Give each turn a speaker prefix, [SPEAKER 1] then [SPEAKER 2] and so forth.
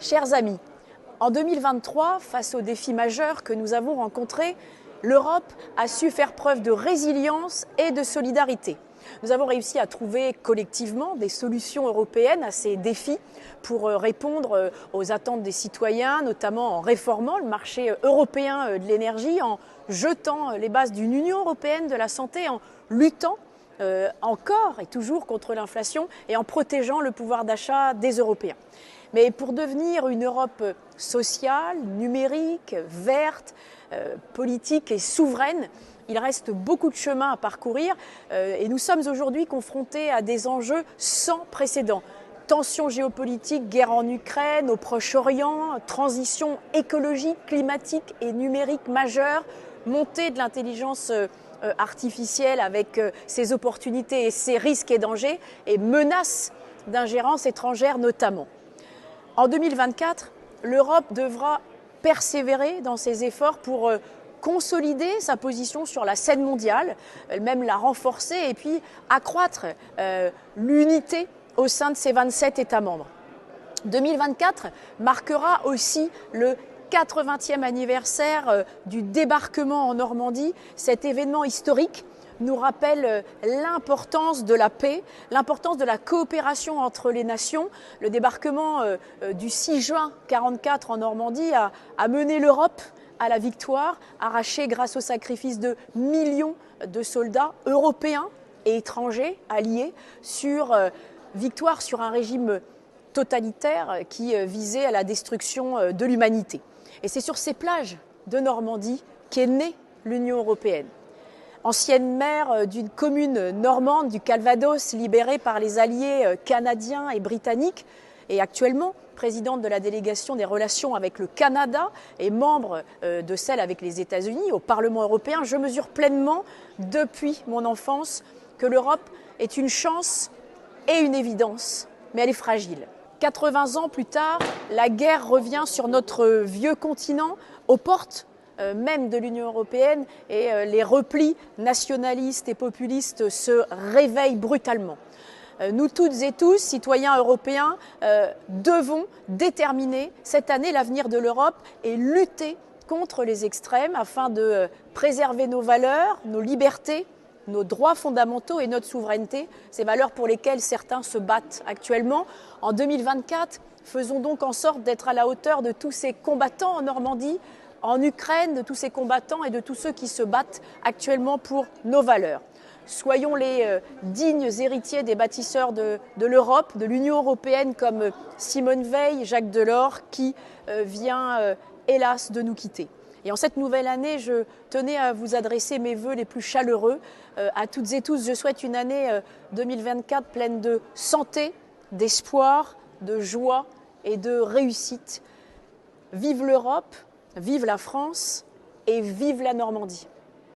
[SPEAKER 1] Chers amis, en 2023, face aux défis majeurs que nous avons rencontrés, l'Europe a su faire preuve de résilience et de solidarité. Nous avons réussi à trouver collectivement des solutions européennes à ces défis pour répondre aux attentes des citoyens, notamment en réformant le marché européen de l'énergie, en jetant les bases d'une Union européenne de la santé, en luttant encore et toujours contre l'inflation et en protégeant le pouvoir d'achat des Européens. Mais pour devenir une Europe sociale, numérique, verte, politique et souveraine, il reste beaucoup de chemin à parcourir et nous sommes aujourd'hui confrontés à des enjeux sans précédent. Tensions géopolitiques, guerre en Ukraine, au Proche-Orient, transition écologique, climatique et numérique majeure, montée de l'intelligence artificielle avec ses opportunités et ses risques et dangers et menaces d'ingérence étrangère notamment. En 2024, l'Europe devra persévérer dans ses efforts pour consolider sa position sur la scène mondiale, même la renforcer et puis accroître l'unité au sein de ses 27 États membres. 2024 marquera aussi le 80e anniversaire du débarquement en Normandie. Cet événement historique nous rappelle l'importance de la paix, l'importance de la coopération entre les nations. Le débarquement du 6 juin 1944 en Normandie a mené l'Europe à la victoire, arrachée grâce au sacrifice de millions de soldats européens et étrangers alliés, victoire sur un régime totalitaire qui visait à la destruction de l'humanité. Et c'est sur ces plages de Normandie qu'est née l'Union européenne. Ancienne maire d'une commune normande du Calvados, libérée par les alliés canadiens et britanniques, et actuellement présidente de la délégation des relations avec le Canada et membre de celle avec les États-Unis au Parlement européen, je mesure pleinement, depuis mon enfance, que l'Europe est une chance et une évidence, mais elle est fragile. 80 ans plus tard, la guerre revient sur notre vieux continent, aux portes même de l'Union européenne, et les replis nationalistes et populistes se réveillent brutalement. Nous toutes et tous, citoyens européens, devons déterminer cette année l'avenir de l'Europe et lutter contre les extrêmes afin de préserver nos valeurs, nos libertés, nos droits fondamentaux et notre souveraineté, ces valeurs pour lesquelles certains se battent actuellement. En 2024, faisons donc en sorte d'être à la hauteur de tous ces combattants en Normandie, en Ukraine, de tous ces combattants et de tous ceux qui se battent actuellement pour nos valeurs. Soyons les dignes héritiers des bâtisseurs de l'Europe, de l'Union européenne, comme Simone Veil, Jacques Delors, qui vient hélas de nous quitter. Et en cette nouvelle année, je tenais à vous adresser mes vœux les plus chaleureux. À toutes et tous, je souhaite une année 2024 pleine de santé, d'espoir, de joie et de réussite. Vive l'Europe, vive la France et vive la Normandie.